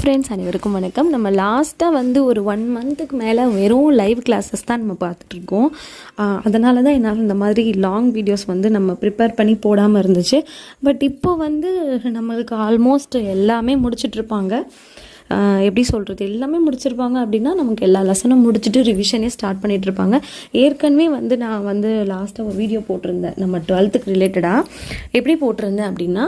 Friends அனைவருக்கும் வணக்கம். நம்ம லாஸ்ட்டாக ஒரு 1 மந்த்துக்கு மேலே வெறும் லைவ் கிளாஸஸ் தான் நம்ம பார்த்துட்ருக்கோம். அதனால தான் என்னால் இந்த மாதிரி லாங் வீடியோஸ் நம்ம ப்ரிப்பேர் பண்ணி போடாமல் இருந்துச்சு. பட் இப்போது நம்மளுக்கு ஆல்மோஸ்ட் எல்லாமே முடிச்சிட்ருப்பாங்க. எப்படி சொல்கிறது, எல்லாமே முடிச்சிருப்பாங்க அப்படின்னா நமக்கு எல்லா லெசனும் முடிச்சுட்டு ரிவிஷனே ஸ்டார்ட் பண்ணிகிட்ருப்பாங்க. ஏற்கனவே நான் லாஸ்ட்டாக ஒரு வீடியோ போட்டிருந்தேன் நம்ம 12th ரிலேட்டடாக. எப்படி போட்டிருந்தேன் அப்படின்னா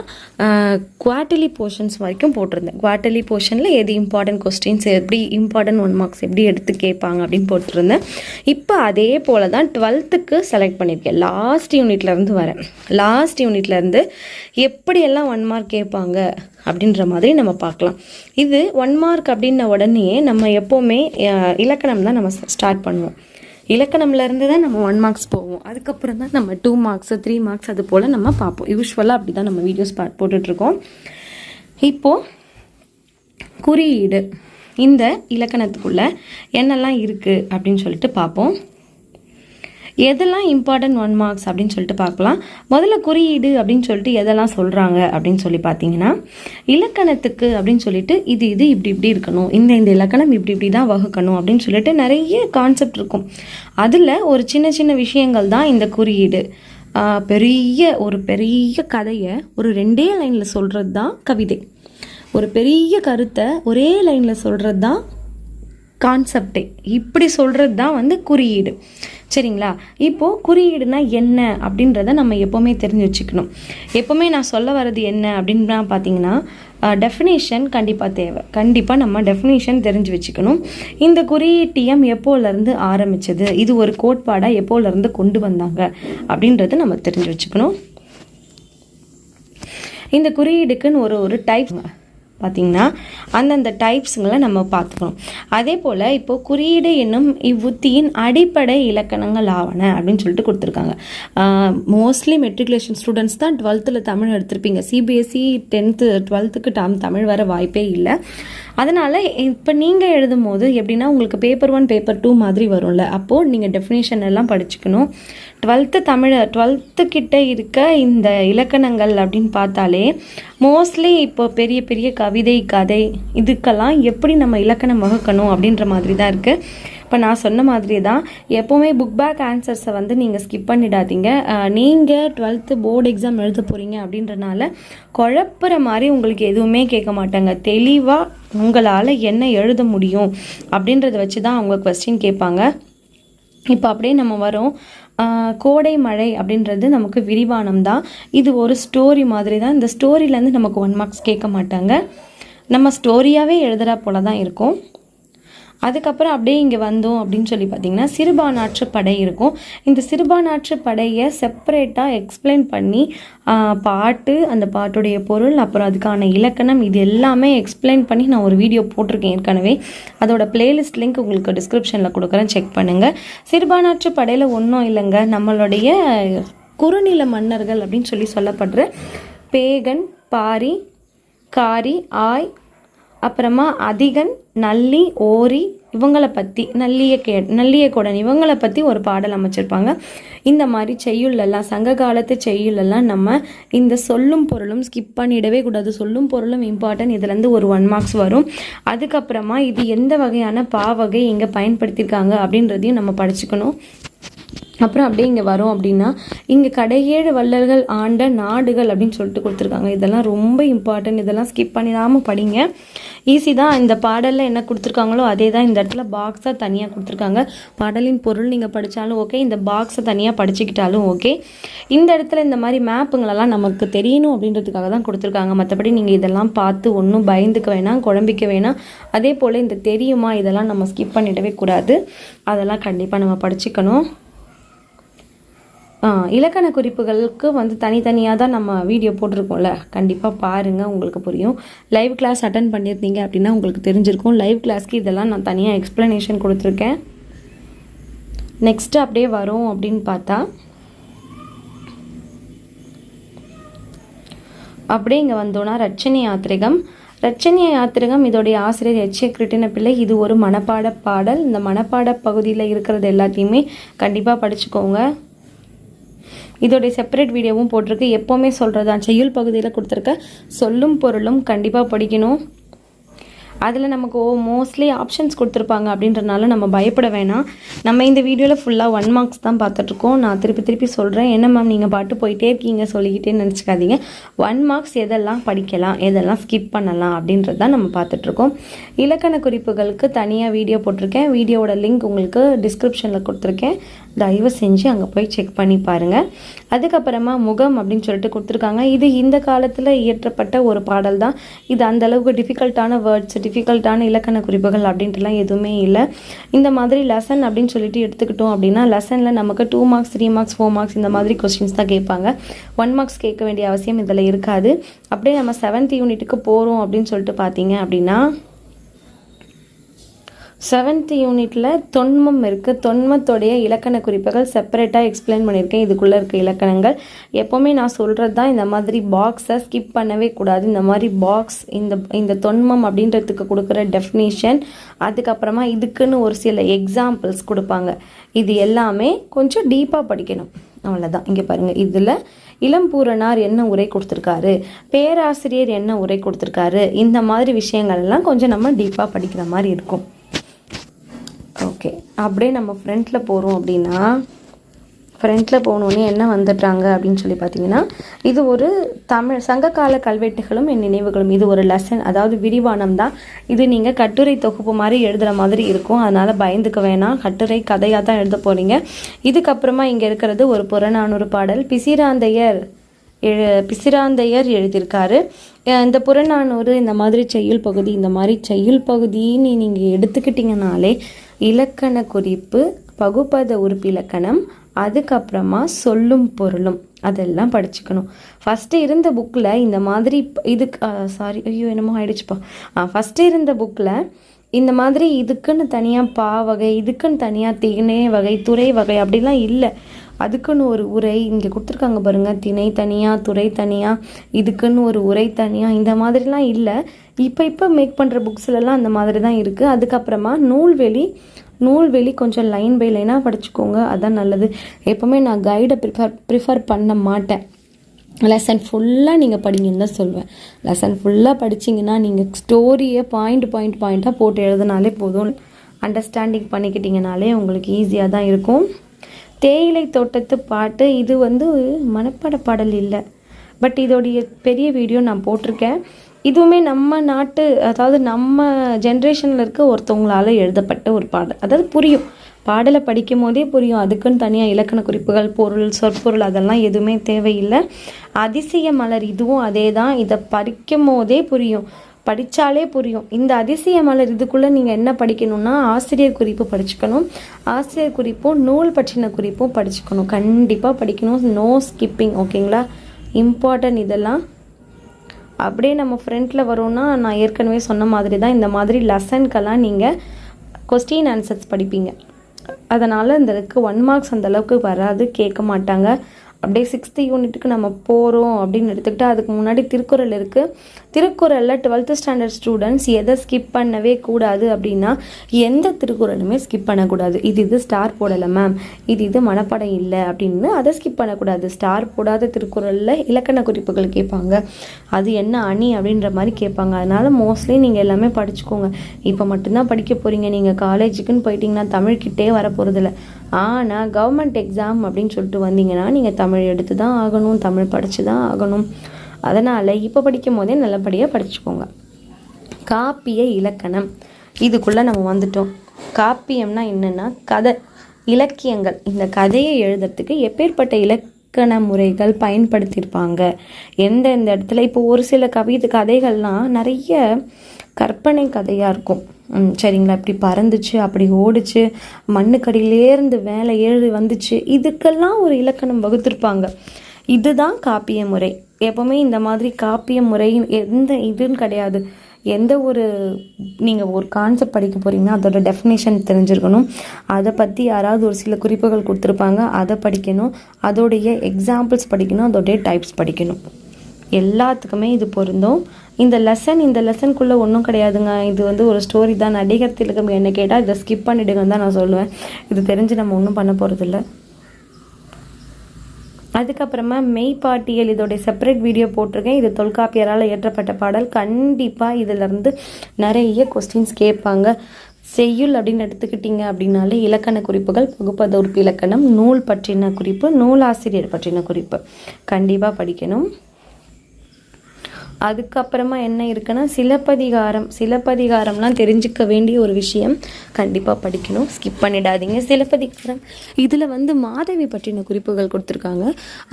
குவார்ட்டர்லி போர்ஷன்ஸ் வரைக்கும் போட்டிருந்தேன். குவார்ட்டர்லி போர்ஷனில் எது இம்பார்ட்டன்ட் கொஸ்டின்ஸ், எப்படி இம்பார்ட்டன்ட் 1 மார்க்ஸ் எப்படி எடுத்து கேட்பாங்க அப்படின்னு போட்டிருந்தேன். இப்போ அதே போல் தான் 12th செலக்ட் பண்ணியிருக்கேன். லாஸ்ட் யூனிட்லேருந்து எப்படியெல்லாம் 1 மார்க் கேட்பாங்க அப்படின்ற மாதிரி நம்ம பார்க்கலாம். இது 1 மார்க் அப்படின்ன உடனே நம்ம எப்போவுமே இலக்கணம் தான் நம்ம ஸ்டார்ட் பண்ணுவோம். இலக்கணம்லேருந்து தான் நம்ம 1 மார்க்ஸ் போவோம். அதுக்கப்புறம் தான் நம்ம 2 மார்க்ஸ் 3 மார்க்ஸ் அது போல் நம்ம பார்ப்போம். யூஸ்வலாக அப்படி தான் நம்ம வீடியோஸ் போட்டுட்ருக்கோம். இப்போது குறியீடு, இந்த இலக்கணத்துக்குள்ளே என்னெல்லாம் இருக்குது அப்படின்னு சொல்லிட்டு பார்ப்போம். எதெல்லாம் இம்பார்ட்டன்ட் 1 மார்க்ஸ் அப்படின்னு சொல்லிட்டு பார்க்கலாம். முதல்ல குறியீடு அப்படின்னு சொல்லிட்டு எதெல்லாம் சொல்கிறாங்க அப்படின்னு சொல்லி பார்த்தீங்கன்னா, இலக்கணத்துக்கு அப்படின்னு சொல்லிட்டு இது இப்படி இருக்கணும், இந்த இலக்கணம் இப்படி தான் வகுக்கணும் அப்படின்னு சொல்லிட்டு நிறைய கான்செப்ட் இருக்கும். அதில் ஒரு சின்ன விஷயங்கள் தான் இந்த குறியீடு. பெரிய கதையை ஒரு 2 லைனில் சொல்கிறது தான் கவிதை. ஒரு பெரிய கருத்தை ஒரே லைனில் சொல்கிறது தான் கான்செப்டே. இப்படி சொல்கிறது தான் குறியீடு. சரிங்களா? இப்போது குறியீடுனா என்ன அப்படின்றத நம்ம எப்போவுமே தெரிஞ்சு வச்சுக்கணும். எப்போவுமே நான் சொல்ல வர்றது என்ன அப்படின்னா பார்த்தீங்கன்னா, டெஃபினேஷன் கண்டிப்பாக தேவை. கண்டிப்பாக நம்ம டெஃபினேஷன் தெரிஞ்சு வச்சுக்கணும். இந்த குறியீட்டியம் எப்போலேருந்து ஆரம்பித்தது, இது ஒரு கோட்பாடாக எப்போலேருந்து கொண்டு வந்தாங்க அப்படின்றத நம்ம தெரிஞ்சு வச்சுக்கணும். இந்த குறியீடுக்குன்னு ஒரு டைப் பார்த்திங்கன்னா அந்தந்த டைப்ஸுங்களை நம்ம பார்த்துக்கணும். அதே போல் இப்போது குறியீடு என்னும் இவ்வுத்தியின் அடிப்படை இலக்கணங்கள் ஆவன அப்படின்னு சொல்லிட்டு கொடுத்துருக்காங்க. மோஸ்ட்லி மெட்ரிகுலேஷன் ஸ்டூடெண்ட்ஸ் தான் 12th Tamil எடுத்திருப்பீங்க. CBSE 10th 12th Tamil வர வாய்ப்பே இல்லை. அதனால் இப்போ நீங்கள் எழுதும் போது எப்படின்னா உங்களுக்கு பேப்பர் 1 பேப்பர் 2 மாதிரி வரும்ல, அப்போது நீங்கள் டெஃபினேஷன் எல்லாம் படிச்சுக்கணும். 12th கிட்ட இருக்க இந்த இலக்கணங்கள் அப்படின்னு பார்த்தாலே மோஸ்ட்லி இப்போ பெரிய கவிதை, கதை, இதுக்கெல்லாம் எப்படி நம்ம இலக்கணம் வகுக்கணும் அப்படின்ற மாதிரி தான் இருக்குது. இப்போ நான் சொன்ன மாதிரி தான் எப்போவுமே புக் பேக் ஆன்சர்ஸை நீங்கள் ஸ்கிப் பண்ணிடாதீங்க. நீங்கள் 12th போர்டு எக்ஸாம் எழுத போகிறீங்க அப்படின்றனால குழப்புற மாதிரி உங்களுக்கு எதுவுமே கேட்க மாட்டாங்க. தெளிவாக உங்களால் என்ன எழுத முடியும் அப்படின்றத வச்சு தான் அவங்க கொஸ்டின் கேட்பாங்க. இப்போ அப்படியே நம்ம வரோம். கோடை மழை அப்படின்றது நமக்கு விரிவானம் தான். இது ஒரு ஸ்டோரி மாதிரி தான். இந்த ஸ்டோரியிலேருந்து நமக்கு 1 மார்க்ஸ் கேட்க மாட்டாங்க. நம்ம ஸ்டோரியாகவே எழுதுகிறா போல தான் இருக்கும். அதுக்கப்புறம் அப்படியே இங்கே வந்தோம் அப்படின்னு சொல்லி பார்த்தீங்கன்னா சிறுபானாற்று படை இருக்கும். இந்த சிறுபானாற்று படையை செப்பரேட்டாக எக்ஸ்பிளைன் பண்ணி பாட்டு, அந்த பாட்டுடைய பொருள், அப்புறம் அதுக்கான இலக்கணம், இது எல்லாமே எக்ஸ்பிளைன் பண்ணி நான் ஒரு வீடியோ போட்டிருக்கேன் ஏற்கனவே. அதோட பிளேலிஸ்ட் லிங்க் உங்களுக்கு டிஸ்கிரிப்ஷனில் கொடுக்குறேன், செக் பண்ணுங்கள். சிறுபானாற்று படையில் ஒன்றும் இல்லைங்க, நம்மளுடைய குறுநில மன்னர்கள் அப்படின்னு சொல்லப்படுற பேகன், பாரி, காரி, ஆய், அப்புறமா அதிகன், நல்லி, ஓரி, இவங்களை பற்றி, நல்லியக்கோடன், இவங்களை பற்றி ஒரு பாடல் அமைச்சிருப்பாங்க. இந்த மாதிரி செய்யுள்ளெல்லாம், சங்க காலத்து செய்யுள்ளெல்லாம் நம்ம இந்த சொல்லும் பொருளும் ஸ்கிப் பண்ணிடவே கூடாது. சொல்லும் பொருளும் இம்பார்ட்டன்ட். இதுலேருந்து ஒரு 1 மார்க்ஸ் வரும். அதுக்கப்புறமா இது எந்த வகையான பாவகை இங்கே பயன்படுத்தியிருக்காங்க அப்படின்றதையும் நம்ம படிச்சுக்கணும். அப்புறம் அப்படியே இங்கே வரோம் அப்படின்னா இங்கே கடையேழு வள்ளல்கள் ஆண்ட நாடுகள் அப்படின்னு சொல்லிட்டு கொடுத்துருக்காங்க. இதெல்லாம் ரொம்ப இம்பார்ட்டன்ட். இதெல்லாம் ஸ்கிப் பண்ணிடாமல் படிங்க. ஈஸி தான். இந்த பாடலில் என்ன கொடுத்துருக்காங்களோ அதே தான் இந்த இடத்துல பாக்ஸாக தனியாக கொடுத்துருக்காங்க. பாடலின் பொருள் நீங்கள் படித்தாலும் ஓகே, இந்த பாக்ஸை தனியாக படிச்சுக்கிட்டாலும் ஓகே. இந்த இடத்துல இந்த மாதிரி மேப்புங்களெல்லாம் நமக்கு தெரியணும் அப்படின்றதுக்காக தான் கொடுத்துருக்காங்க. மற்றபடி நீங்கள் இதெல்லாம் பார்த்து ஒன்றும் பயந்துக்க வேணாம், குழம்பிக்க வேணாம். அதே போல் இந்த தெரியுமா, இதெல்லாம் நம்ம ஸ்கிப் பண்ணிடவே கூடாது. அதெல்லாம் கண்டிப்பாக நம்ம படிச்சுக்கணும். இலக்கண குறிப்புகளுக்கு தனித்தனியாக தான் நம்ம வீடியோ போட்டிருக்கோம்ல, கண்டிப்பாக பாருங்கள், உங்களுக்கு புரியும். லைவ் கிளாஸ் அட்டன் பண்ணியிருந்தீங்க அப்படின்னா உங்களுக்கு தெரிஞ்சிருக்கும். லைவ் கிளாஸ்க்கு இதெல்லாம் நான் தனியாக எக்ஸ்ப்ளனேஷன் கொடுத்துருக்கேன். நெக்ஸ்ட்டு அப்படியே வரும் அப்படின்னு பார்த்தா அப்படியே இங்கே வந்தோன்னா ரட்சணி யாத்திரிகம் இதோடைய ஆசிரியர் H.A. கிருட்டிணப்பிள்ளை. இது ஒரு மனப்பாட பாடல். இந்த மனப்பாட பகுதியில் இருக்கிறது எல்லாத்தையுமே கண்டிப்பாக படிச்சுக்கோங்க. இதோடைய செப்பரேட் வீடியோவும் போட்டிருக்கு. எப்போவுமே சொல்கிறது தான், செய்யுள் பகுதியில் கொடுத்துருக்க சொல்லும் பொருளும் கண்டிப்பாக படிக்கணும். அதில் நமக்கு மோஸ்ட்லி ஆப்ஷன்ஸ் கொடுத்துருப்பாங்க அப்படின்றனால நம்ம பயப்பட வேணாம். நம்ம இந்த வீடியோவில் ஃபுல்லாக 1 மார்க்ஸ் தான் பார்த்துட்ருக்கோம். நான் திருப்பி சொல்கிறேன், என்ன மேம் நீங்கள் பாட்டு போயிட்டே இருக்கீங்க சொல்லிக்கிட்டே நினச்சிக்காதீங்க. 1 மார்க்ஸ் எதெல்லாம் படிக்கலாம், எதெல்லாம் ஸ்கிப் பண்ணலாம் அப்படின்றது தான் நம்ம பார்த்துட்ருக்கோம். இலக்கண குறிப்புகளுக்கு தனியாக வீடியோ போட்டிருக்கேன். வீடியோவோட லிங்க் உங்களுக்கு டிஸ்கிரிப்ஷனில் கொடுத்துருக்கேன். தயவு செஞ்சு அங்கே போய் செக் பண்ணி பாருங்கள். அதுக்கப்புறமா முகம் அப்படின்னு சொல்லிட்டு கொடுத்துருக்காங்க. இது இந்த காலத்தில் இயற்றப்பட்ட ஒரு பாடல் தான். இது அந்தளவுக்கு டிஃபிகல்ட்டான வேர்ட்ஸ், டிஃபிகல்ட்டான இலக்கண குறிப்புகள் அப்படின்ட்டுலாம் எதுவுமே இல்லை. இந்த மாதிரி லெசன் அப்படின்னு சொல்லிட்டு எடுத்துக்கிட்டோம் அப்படின்னா லெசனில் நமக்கு 2 மார்க்ஸ் 3 மார்க்ஸ் 4 மார்க்ஸ் இந்த மாதிரி கொஸ்டின்ஸ் தான் கேட்பாங்க. 1 மார்க்ஸ் கேட்க வேண்டிய அவசியம் இதில் இருக்காது. அப்படியே நம்ம 7th யூனிட்டுக்கு போகிறோம் அப்படின்னு சொல்லிட்டு பார்த்தீங்க அப்படின்னா 7th யூனிட்டில் தொன்மம் இருக்குது. தொன்மத்தோடைய இலக்கண குறிப்புகள் செப்பரேட்டாக எக்ஸ்பிளைன் பண்ணியிருக்கேன். இதுக்குள்ளே இருக்க இலக்கணங்கள் எப்போவுமே நான் சொல்கிறது தான், இந்த மாதிரி பாக்ஸை ஸ்கிப் பண்ணவே கூடாது. இந்த மாதிரி பாக்ஸ் இந்த தொன்மம் அப்படின்றதுக்கு கொடுக்குற டெஃபினேஷன், அதுக்கப்புறமா இதுக்குன்னு ஒரு சில எக்ஸாம்பிள்ஸ் கொடுப்பாங்க. இது எல்லாமே கொஞ்சம் டீப்பாக படிக்கணும், அவ்வளோதான். இங்கே பாருங்கள், இதில் இளம்பூரணார் என்ன உரை கொடுத்துருக்காரு, பேராசிரியர் என்ன உரை கொடுத்துருக்காரு, இந்த மாதிரி விஷயங்கள் எல்லாம் கொஞ்சம் நம்ம டீப்பாக படிக்கிற மாதிரி இருக்கும். ஓகே, அப்படியே நம்ம ஃப்ரண்ட்டில் போகிறோம் அப்படின்னா ஃப்ரண்ட்டில் போனோடனே என்ன வந்துட்டாங்க அப்படின்னு சொல்லி பார்த்தீங்கன்னா, இது ஒரு தமிழ் சங்ககால கல்வெட்டுகளும் என் நினைவுகளும். இது ஒரு லெசன், அதாவது விரிவானம் தான். இது நீங்கள் கட்டுரை தொகுப்பு மாதிரி எழுதுகிற மாதிரி இருக்கும். அதனால் பயந்துக்க வேணாம், கட்டுரை கதையாக தான் எழுத போகிறீங்க. இதுக்கப்புறமா இங்கே இருக்கிறது ஒரு புறநானூறு பாடல். பிசிராந்தையர் எழுதியிருக்காரு. இந்த புறநானூறு இந்த மாதிரி செய்யுள் பகுதி, இந்த மாதிரி செய்யுள் பகுதின்னு நீங்கள் எடுத்துக்கிட்டிங்கனாலே இலக்கண குறிப்பு, பகுபத உறுப்பிலக்கணம், அதுக்கப்புறமா சொல்லும் பொருளும் அதெல்லாம் படிச்சுக்கணும். ஃபஸ்ட்டு இருந்த புக்கில் இந்த மாதிரி என்னமோ ஆயிடுச்சுப்பா. ஃபஸ்ட்டு இருந்த புக்கில் இந்த மாதிரி இதுக்குன்னு தனியாக பா வகை, இதுக்குன்னு தனியாக திணை வகை, துறை வகை அப்படிலாம் இல்லை. அதுக்குன்னு ஒரு உரை இங்கே கொடுத்துருக்காங்க பாருங்கள். திணை தனியாக, துறை தனியாக, இதுக்குன்னு ஒரு உரை தனியாக, இந்த மாதிரிலாம் இல்லை. இப்போ மேக் பண்ணுற புக்ஸ்லலாம் அந்த மாதிரி தான் இருக்குது. அதுக்கப்புறமா நூல்வெளி கொஞ்சம் லைன் பை லைனாக படிச்சுக்கோங்க, அதுதான் நல்லது. எப்போவுமே நான் கைடை ப்ரிஃபர் பண்ண மாட்டேன். லெசன் ஃபுல்லாக நீங்கள் படிங்கன்னு தான் சொல்வேன். லெசன் ஃபுல்லாக படிச்சிங்கன்னா நீங்கள் ஸ்டோரியை பாயிண்ட்டாக போட்டு எழுதினாலே போதும். அண்டர்ஸ்டாண்டிங் பண்ணிக்கிட்டிங்கனாலே உங்களுக்கு ஈஸியாக தான் இருக்கும். தேயிலை தோட்டத்து பாட்டு, இது மனப்பாட பாடல் இல்லை, பட் இதோடைய பெரிய வீடியோ நான் போட்டிருக்கேன். இதுவுமே நம்ம நாட்டு, அதாவது நம்ம ஜென்ரேஷனில் இருக்க ஒருத்தவங்களால் எழுதப்பட்ட ஒரு பாடல். அதாவது புரியும், பாடலை படிக்கும் போதே புரியும். அதுக்குன்னு தனியாக இலக்கண குறிப்புகள், பொருள், சொற்பொருள் அதெல்லாம் எதுவுமே தேவையில்லை. அதிசய மலர் இதுவும் அதே தான். இதை படிக்கும் போதே புரியும், படித்தாலே புரியும். இந்த அதிசய மலர் இதுக்குள்ளே நீங்கள் என்ன படிக்கணும்னா ஆசிரியர் குறிப்பு படிச்சுக்கணும். ஆசிரியர் குறிப்பும் நூல் பற்றின குறிப்பும் படிச்சுக்கணும். கண்டிப்பாக படிக்கணும், நோ ஸ்கிப்பிங். ஓகேங்களா, இம்பார்ட்டன்ட் இதெல்லாம். அப்படியே நம்ம ஃப்ரண்ட்டில் வரோன்னா நான் ஏற்கனவே சொன்ன மாதிரி தான், இந்த மாதிரி லெசனுக்கெல்லாம் நீங்கள் கொஸ்டின் ஆன்சர்ஸ் படிப்பீங்க. அதனால் இந்த 1 மார்க்ஸ் அந்தளவுக்கு வராது, கேட்க மாட்டாங்க. அப்படியே 6th யூனிட்டுக்கு நம்ம போகிறோம் அப்படின்னு எடுத்துக்கிட்டால் அதுக்கு முன்னாடி திருக்குறள் இருக்குது. திருக்குறளில் 12th ஸ்டாண்டர்ட் ஸ்டூடெண்ட்ஸ் எதை ஸ்கிப் பண்ணவே கூடாது அப்படின்னா, எந்த திருக்குறளுமே ஸ்கிப் பண்ணக்கூடாது. இது ஸ்டார் போடலை மேம், இது மனப்படம் இல்லை அப்படின்னு அதை ஸ்கிப் பண்ணக்கூடாது. ஸ்டார் போடாத திருக்குறளில் இலக்கண குறிப்புகள் கேட்பாங்க, அது என்ன அணி அப்படின்ற மாதிரி கேட்பாங்க. அதனால் மோஸ்ட்லி நீங்கள் எல்லாமே படிச்சுக்கோங்க. இப்போ மட்டும்தான் படிக்க போகிறீங்க, நீங்கள் காலேஜுக்குன்னு போயிட்டீங்கன்னா தமிழ்கிட்டே வர போகிறதில்ல. ஆனால் கவர்மெண்ட் எக்ஸாம் அப்படின்னு சொல்லிட்டு வந்தீங்கன்னா நீங்கள் தமிழ் எடுத்து தான் ஆகணும், தமிழ் படித்து தான் ஆகணும். அதனால் இப்போ படிக்கும் போதே நல்லபடியாக படிச்சுக்கோங்க. காப்பிய இலக்கணம், இதுக்குள்ளே நம்ம வந்துட்டோம். காப்பியம்னா என்னென்னா கதை, இலக்கியங்கள். இந்த கதையை எழுதுறதுக்கு எப்பேற்பட்ட இலக்கண முறைகள் பயன்படுத்தியிருப்பாங்க, எந்தெந்த இடத்துல. இப்போ ஒரு சில கதைகள்லாம் நிறைய கற்பனை கதையாக இருக்கும். சரிங்களா, இப்படி பறந்துச்சு, அப்படி ஓடிச்சு, மண்ணுக்கடியிலேருந்து மேலே ஏறி வந்துச்சு, இதுக்கெல்லாம் ஒரு இலக்கணம் வகுத்திருப்பாங்க. இதுதான் காப்பிய முறை. எப்போவுமே இந்த மாதிரி காப்பிய முறை எந்த இதுன்னு கிடையாது. எந்த ஒரு நீங்கள் ஒரு கான்செப்ட் படிக்க போகிறீங்கன்னா அதோட டெஃபினேஷன் தெரிஞ்சிருக்கணும். அதை பற்றி யாராவது ஒரு சில குறிப்புகள் கொடுத்துருப்பாங்க, அதை படிக்கணும். அதோடைய எக்ஸாம்பிள்ஸ் படிக்கணும், அதோடைய டைப்ஸ் படிக்கணும். எல்லாத்துக்குமே இது பொருந்தும். இந்த லெசனுக்குள்ளே ஒன்றும் கிடையாதுங்க. இது ஒரு ஸ்டோரி தான். நடிகர் திலகம் என்ன கேட்டால் இதை ஸ்கிப் பண்ணிவிடுங்கன்னு தான் நான் சொல்லுவேன். இது தெரிஞ்சு நம்ம ஒன்றும் பண்ண போகிறதில்ல. அதுக்கப்புறமா மெய்ப்பாட்டியல், இதோடைய செப்பரேட் வீடியோ போட்டிருக்கேன். இது தொல்காப்பியரால் இயற்றப்பட்ட பாடல். கண்டிப்பாக இதிலிருந்து நிறைய கொஸ்டின்ஸ் கேட்பாங்க. செய்யுள் அப்படின்னு எடுத்துக்கிட்டிங்க அப்படின்னாலே இலக்கண குறிப்புகள், பகுப்பதொகுப்பு இலக்கணம், நூல் பற்றின குறிப்பு, நூலாசிரியர் பற்றின குறிப்பு கண்டிப்பாக படிக்கணும். அதுக்கப்புறமா என்ன இருக்குன்னா சிலப்பதிகாரம்லாம் தெரிஞ்சுக்க வேண்டிய ஒரு விஷயம், கண்டிப்பாக படிக்கணும், ஸ்கிப் பண்ணிடாதீங்க. சிலப்பதிகாரம் இதில் மாதவி பற்றின குறிப்புகள் கொடுத்துருக்காங்க.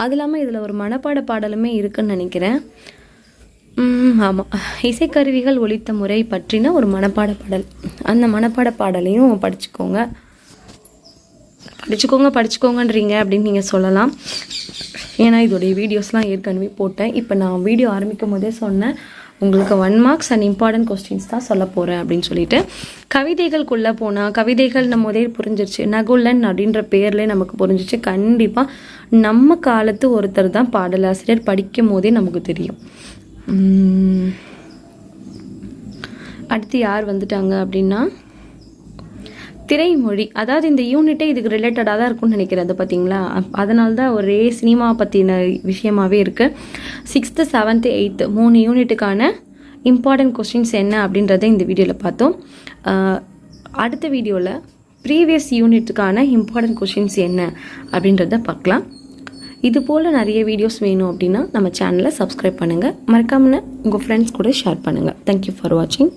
அது இல்லாமல் இதில் ஒரு மனப்பாட பாடலுமே இருக்குன்னு நினைக்கிறேன். ஆமாம், இசைக்கருவிகள் ஒலித்த முறை பற்றின ஒரு மனப்பாட பாடல். அந்த மனப்பாட பாடலையும் படிச்சுக்கோங்கன்றீங்க அப்படின்னு நீங்கள் சொல்லலாம். ஏன்னா இதோடைய வீடியோஸ்லாம் ஏற்கனவே போட்டேன். இப்போ நான் வீடியோ ஆரம்பிக்கும் போதே சொன்னேன், உங்களுக்கு 1 மார்க்ஸ் அண்ட் இம்பார்ட்டன்ட் கொஸ்டின்ஸ் தான் சொல்ல போகிறேன் அப்படின்னு சொல்லிட்டு. கவிதைகளுக்குள்ளே போனால் கவிதைகள் நம்ம முதலே புரிஞ்சிருச்சு. நகுலன் அப்படின்ற பேர்லேயே நமக்கு புரிஞ்சிச்சு. கண்டிப்பாக நம்ம காலத்து ஒருத்தர் தான் பாடலாசிரியர், படிக்கும் போதே நமக்கு தெரியும். அடுத்து யார் வந்துட்டாங்க அப்படின்னா திரைமொழி. அதாவது இந்த யூனிட்டே இதுக்கு ரிலேட்டடாக தான் இருக்கும்னு நினைக்கிறேன். அது பார்த்தீங்களா, அதனால தான் ஒரே சினிமா பற்றின விஷயமாகவே இருக்குது. 6th 7th 8th 3 யூனிட்டுக்கான இம்பார்ட்டன்ட் கொஸ்டின்ஸ் என்ன அப்படின்றத இந்த வீடியோவில் பார்த்தோம். அடுத்த வீடியோவில் ப்ரீவியஸ் யூனிட்டுக்கான இம்பார்ட்டன்ட் கொஸ்டின்ஸ் என்ன அப்படின்றத பார்க்கலாம். இது போல் நிறைய வீடியோஸ் வேணும் அப்படின்னா நம்ம சேனலை சப்ஸ்கிரைப் பண்ணுங்கள். மறக்காமல் உங்கள் ஃப்ரெண்ட்ஸ் கூட ஷேர் பண்ணுங்கள். தேங்க்யூ ஃபார் வாட்சிங்.